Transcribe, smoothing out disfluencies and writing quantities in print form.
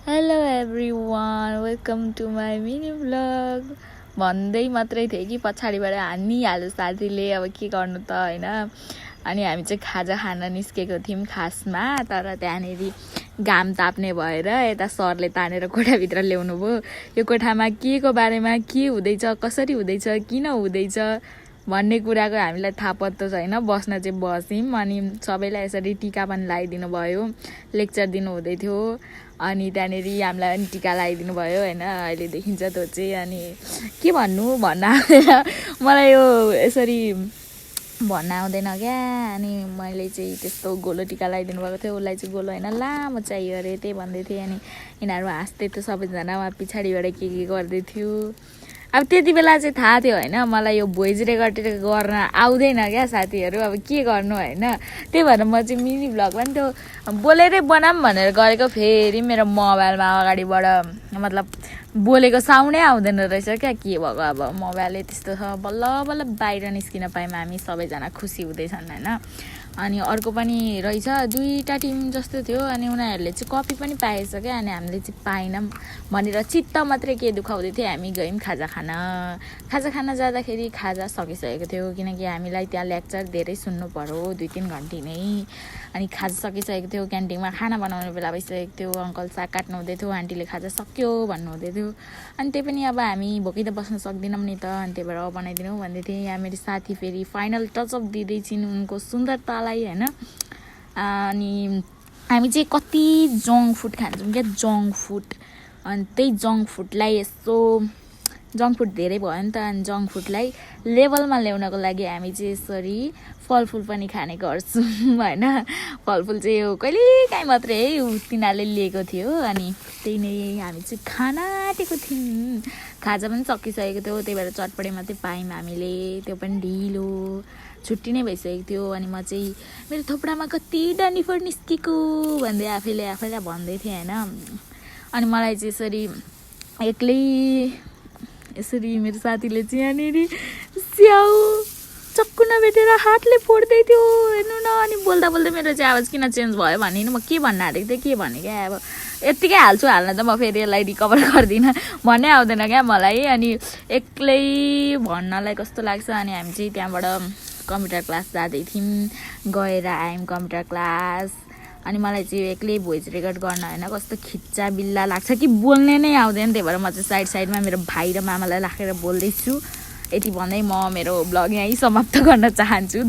Hello everyone, welcome to my mini vlog भन्दै मात्रै थिएँ कि पछाडिबाट हानिहाल्यो साथीले। अब के गर्नु त होइन। अनि हामी चाहिँ खाजा खान निस्केको थियौँ खासमा, तर त्यहाँनेरि घाम ताप्ने भएर यता सरले तानेर कोठाभित्र ल्याउनु भयो। यो कोठामा के को बारेमा के हुँदैछ, कसरी हुँदैछ, किन हुँदैछ भन्ने कुराको हामीलाई थाहा पत्तो छैन। बस्न चाहिँ बस्यौँ अनि सबैलाई यसरी टिका पनि लगाइदिनु भयो। लेक्चर दिनु हुँदै थियो अनि त्यहाँनेरि हामीलाई पनि टिका लगाइदिनु भयो होइन। अहिले देखिन्छ त्यो चाहिँ। अनि के भन्नु भन्न आउँदैन मलाई, यो यसरी भन्न आउँदैन क्या। अनि मैले चाहिँ त्यस्तो गोलो टिका लगाइदिनु भएको थियो। उसलाई चाहिँ गोलो होइन लामो चाहियो अरे, त्यही भन्दै थिएँ। अनि यिनीहरू हाँस्दै थियो सबैजना, उहाँ पछाडिबाट के गर्दै थियो। अब त्यति बेला चाहिँ थाहा थियो होइन मलाई यो भोइस रेकर्ड गर्न आउँदैन क्या साथीहरू। अब के गर्नु होइन। त्यही भएर म चाहिँ मिनी भ्लग पनि त्यो बोलेरै बनाऊँ भनेर गरेको, फेरि मेरो मोबाइलमा अगाडिबाट मतलब बोलेको साउन्डै आउँदैन रहेछ क्या। के भएको अब मोबाइलै त्यस्तो छ। बल्ल बल्ल बाहिर निस्किन पायौँ हामी सबैजना, खुसी हुँदैछन् होइन। अनि अर्को पनि रहेछ, दुईवटा टिम जस्तो थियो। अनि उनीहरूले चाहिँ कपी पनि पाएछ क्या, अनि हामीले चाहिँ पाएनौँ भनेर चित्त मात्रै के दुखाउँदै थियो। हामी गयौँ खाजा खान। खाजा खान जाँदाखेरि खाजा सकिसकेको थियो, किनकि हामीलाई त्यहाँ लेक्चर धेरै सुन्नु पर्यो 2-3 घन्टी नै। अनि खाजा सकिसकेको थियो। क्यान्टिनमा खाना बनाउने बेला भइसकेको थियो। अङ्कल साग काट्नु हुँदै थियो, आन्टीले खाजा सक्यो भन्नु हुँदै थियो। अनि त्यही पनि अब हामी भोकै त बस्न सक्दैनौँ नि त, अनि त्यही भएर बनाइदिनु भन्दै थिएँ। यहाँ मेरो साथी फेरि फाइनल टचअप दिँदैछिन् उनको सुन्दरतालाई होइन। अनि हामी चाहिँ कति जङ्क फुड खान्छौँ क्या, जङ्क फुड। अनि त्यही जङ्क फुडलाई यसो जङ्क फुड धेरै भयो नि त। अनि जङ्क फुडलाई लेभलमा ल्याउनको लागि हामी चाहिँ यसरी फलफुल पनि खाने गर्छौँ होइन। फलफुल चाहिँ यो कहिलेकाहीँ मात्रै है तिनीहरूले लिएको थियो। अनि त्यही नै हामी चाहिँ खाना आँटेको थियौँ। खाजा पनि सकिसकेको थियो, त्यही भएर चटपटे मात्रै पायौँ हामीले। त्यो पनि ढिलो छुट्टी नै भइसकेको थियो। अनि म चाहिँ मेरो थोप्रामा कति डन्डिफोर निस्केको भन्दै आफैलाई भन्दै थिएँ होइन। अनि मलाई चाहिँ यसरी मेरो साथीले चाहिँ यहाँनिर स्याउ चक्कु नभेटेर हातले फोड्दै थियो हेर्नु न। अनि बोल्दा बोल्दै मेरो चाहिँ आवाज किन चेन्ज भयो भने म के भन्न आँटेको थिएँ, के भने क्या अब यत्तिकै हाल्न त म फेरि यसलाई रिकभर गर्दिनँ भन्नै आउँदैन क्या मलाई। अनि एक्लै भन्नलाई कस्तो लाग्छ। अनि हामी चाहिँ त्यहाँबाट कम्प्युटर क्लास जाँदै थियौँ, गएर आयौँ कम्प्युटर क्लास। अनि मलाई चाहिँ एक्लै भोइस रेकर्ड गर्न होइन कस्तो खिच्चा बिल्ला लाग्छ कि बोल्ने नै आउँदैन। त्यही भएर म चाहिँ साइडमा मेरो भाइ र मामालाई राखेर बोल्दैछु। यति भन्दै म मेरो ब्लग यहीँ समाप्त गर्न चाहन्छु।